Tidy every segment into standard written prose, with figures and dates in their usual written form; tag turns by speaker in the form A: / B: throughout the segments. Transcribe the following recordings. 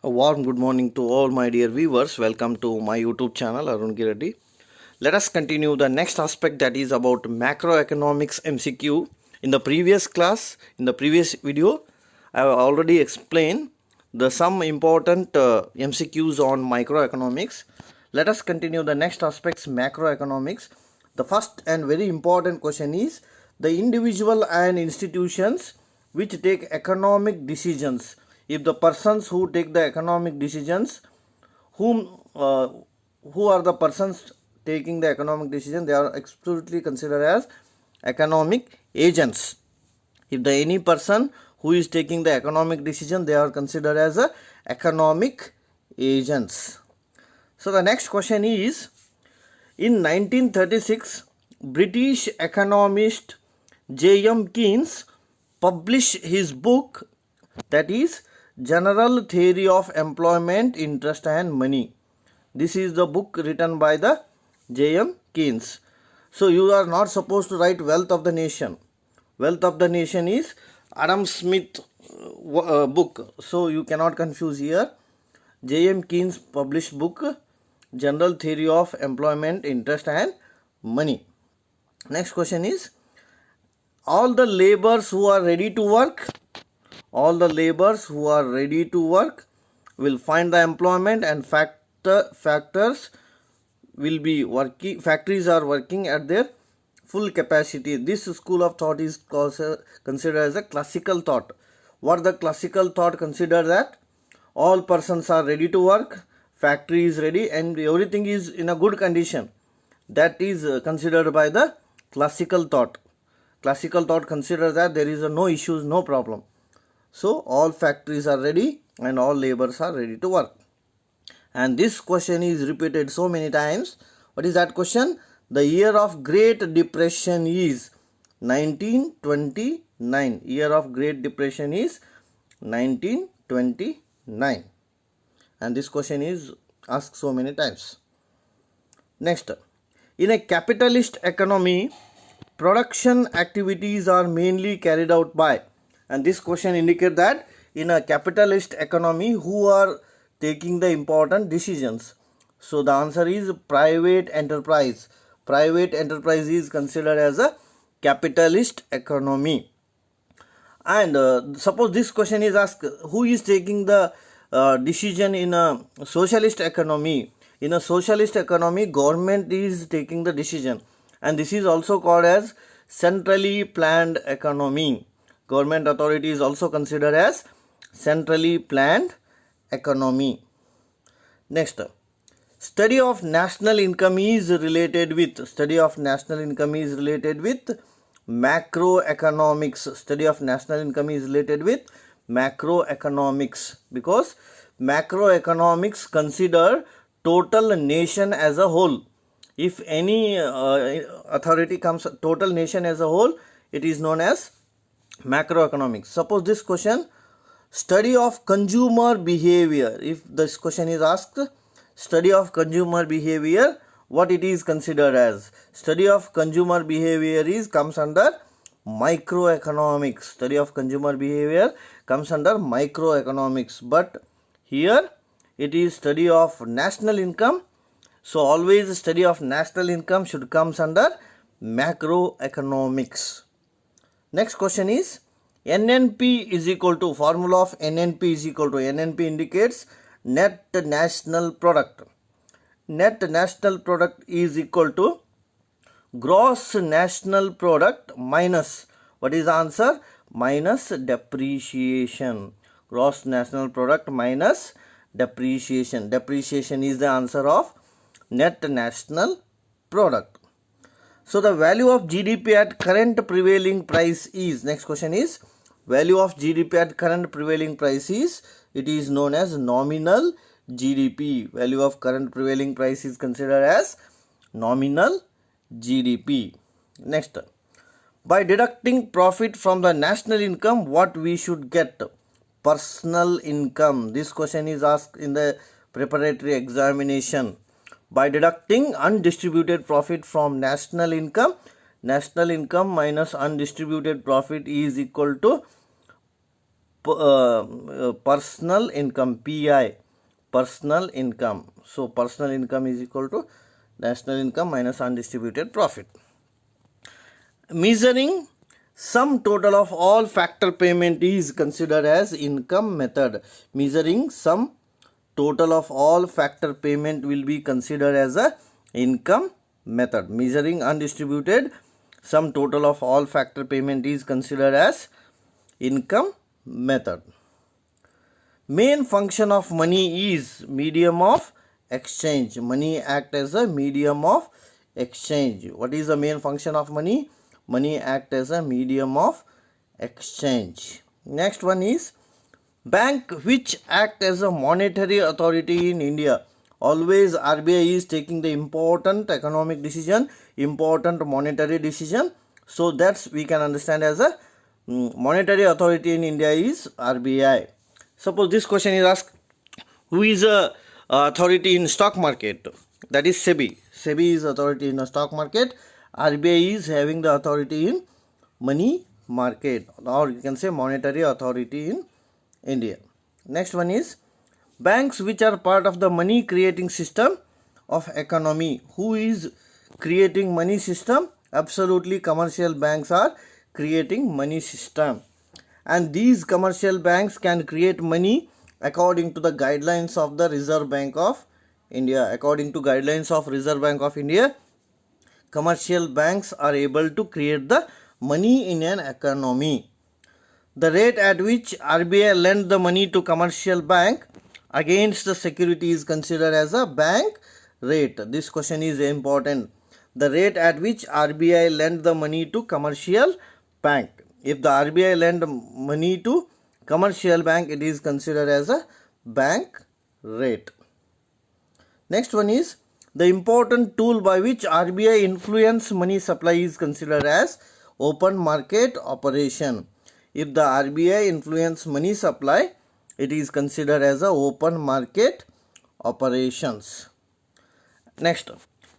A: A warm good morning to all my dear viewers. Welcome to my YouTube channel Arun Giredi. Let us continue the next aspect, that is about macroeconomics MCQ. In the previous class, in the previous video, I have already explained some important MCQs on microeconomics. Let us continue the next aspects, macroeconomics. The first and very important question is the individual and institutions which take economic decisions. If the persons who take the economic decisions, who are the persons taking the economic decision, they are absolutely considered as economic agents. If any person who is taking the economic decision, they are considered as economic agents. So the next question is, in 1936, British economist J.M. Keynes published his book, that is General Theory of Employment, Interest and Money. This is the book written by the J.M. Keynes. So you are not supposed to write Wealth of the Nation. Wealth of the Nation is Adam Smith book. So you cannot confuse here. J.M. Keynes published book General Theory of Employment, Interest and Money. Next question is, all the laborers who are ready to work, will find the employment, and factors will be working. Factories are working at their full capacity. This school of thought is considered as a classical thought. What the classical thought consider? That all persons are ready to work, factory is ready, and everything is in a good condition. That is considered by the classical thought. Classical thought considers that there is no issues, no problem. So all factories are ready and all laborers are ready to work. And this question is repeated so many times. What is that question? The year of Great Depression is 1929. Year of Great Depression is 1929. And this question is asked so many times. Next, in a capitalist economy, production activities are mainly carried out by, and this question indicates that in a capitalist economy, who are taking the important decisions? So the answer is private enterprise. Private enterprise is considered as a capitalist economy. And suppose this question is asked, who is taking the decision in a socialist economy? In a socialist economy, government is taking the decision, and this is also called as centrally planned economy. Government authority is also considered as centrally planned economy. Next, study of national income is related with macroeconomics. Study of national income is related with macroeconomics, because macroeconomics consider total nation as a whole. If any authority comes total nation as a whole, it is known as macroeconomics. Suppose this question, study of consumer behavior. If this question is asked, study of consumer behavior, what it is considered as? Study of consumer behavior comes under microeconomics. Study of consumer behavior comes under microeconomics. But here it is study of national income. So always study of national income should comes under macroeconomics. Next question is, NNP is equal to, formula of NNP is equal to, NNP indicates net national product. Net national product is equal to gross national product minus, what is the answer? Minus depreciation. Gross national product minus depreciation. Depreciation is the answer of net national product. So the value of GDP at current prevailing price is, next question is, value of GDP at current prevailing price is, it is known as nominal GDP. Value of current prevailing price is considered as nominal GDP. Next, by deducting profit from the national income, what we should get? Personal income. This question is asked in the preparatory examination. By deducting undistributed profit from national income minus undistributed profit is equal to personal income, PI, personal income. So personal income is equal to national income minus undistributed profit. Measuring sum total of all factor payment is considered as income method. Measuring sum total of all factor payment will be considered as a income method. Measuring undistributed sum total of all factor payment is considered as income method. Main function of money is medium of exchange. Money act as a medium of exchange. What is the main function of money? Money act as a medium of exchange. Next one is bank which act as a monetary authority in India. Always RBI is taking the important economic decision, important monetary decision. So that's we can understand as a monetary authority in India is RBI. Suppose this question is asked, who is a authority in stock market? That is SEBI. SEBI is authority in the stock market. RBI is having the authority in money market, or you can say monetary authority in India. Next one is banks which are part of the money creating system of economy. Who is creating money system? Absolutely, commercial banks are creating money system, and these commercial banks can create money according to the guidelines of the Reserve Bank of India. According to guidelines of Reserve Bank of India, commercial banks are able to create the money in an economy. The rate at which RBI lend the money to commercial bank against the security is considered as a bank rate. This question is important. The rate at which RBI lend the money to commercial bank. If the RBI lend money to commercial bank, it is considered as a bank rate. Next one is the important tool by which RBI influence money supply is considered as open market operation. If the RBI influence money supply, it is considered as a open market operations. Next,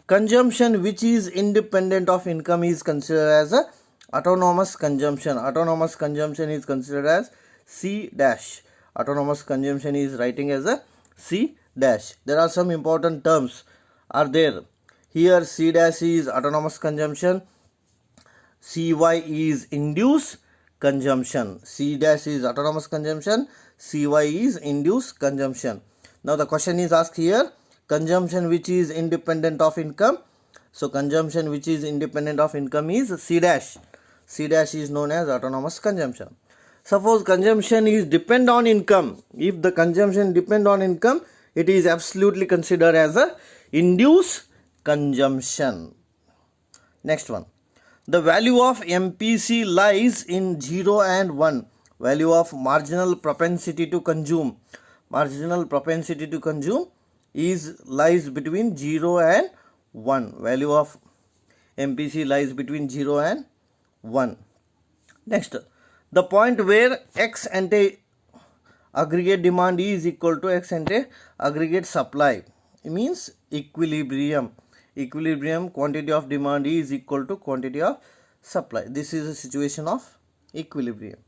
A: consumption which is independent of income is considered as a autonomous consumption. Autonomous consumption is considered as C dash. Autonomous consumption is writing as a C dash. There are some important terms are there. Here C dash is autonomous consumption, CY is induced consumption. C dash is autonomous consumption, CY is induced consumption. Now the question is asked here, consumption which is independent of income. So consumption which is independent of income is C dash. C dash is known as autonomous consumption. Suppose consumption is depend on income. If the consumption depend on income, it is absolutely considered as a induced consumption. Next one. The value of MPC lies in 0 and 1. Value of marginal propensity to consume. Marginal propensity to consume lies between 0 and 1. Value of MPC lies between 0 and 1. Next, the point where X ante aggregate demand is equal to X ante aggregate supply. It means equilibrium. Equilibrium, quantity of demand is equal to quantity of supply. This is a situation of equilibrium.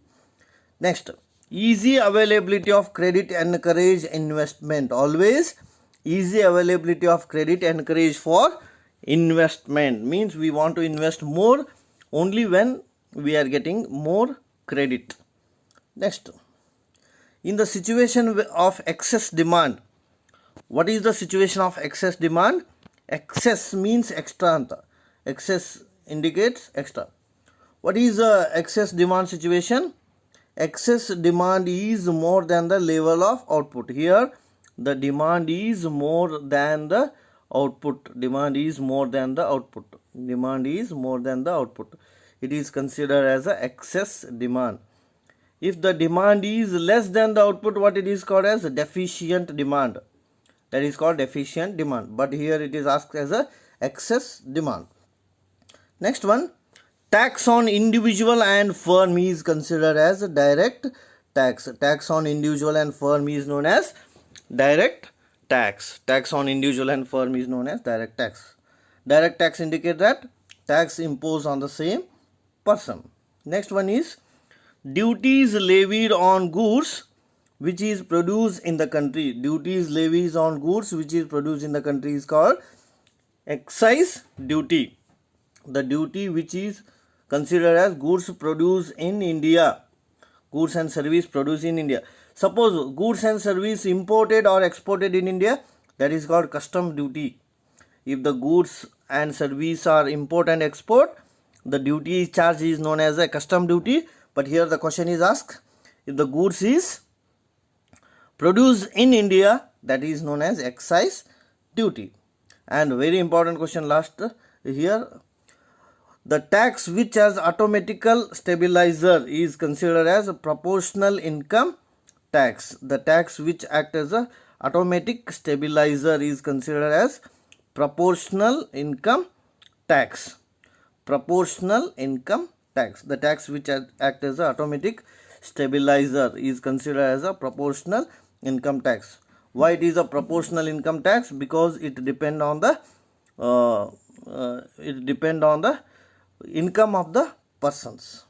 A: Next, easy availability of credit encourage investment. Always easy availability of credit encourage for investment. Means we want to invest more only when we are getting more credit. Next, in the situation of excess demand. What is the situation of excess demand? Excess means extra. Excess indicates extra. What is the excess demand situation? Excess demand is more than the level of output. Here the demand is more than the output. Demand is more than the output. Demand is more than the output. It is considered as a excess demand. If the demand is less than the output, what it is called as deficient demand. That is called deficient demand. But here it is asked as a excess demand. Next one, tax on individual and firm is considered as a direct tax. Tax on individual and firm is known as direct tax. Tax on individual and firm is known as direct tax. Direct tax indicates that tax imposed on the same person. Next one is duties levied on goods which is produced in the country. Duties levied on goods which is produced in the country is called excise duty. The duty which is considered as goods produced in India, goods and service produced in India. Suppose goods and service imported or exported in India, that is called custom duty. If the goods and service are import and export, the duty charge is known as a custom duty. But here the question is asked, if the goods is produced in India, that is known as excise duty. And very important question last here, the tax which has automatical stabilizer is considered as a proportional income tax. The tax which acts as a automatic stabilizer is considered as proportional income tax. Proportional income tax. The tax which acts as a automatic stabilizer is considered as a proportional income tax. Why it is a proportional income tax? Because it depend on the income of the persons.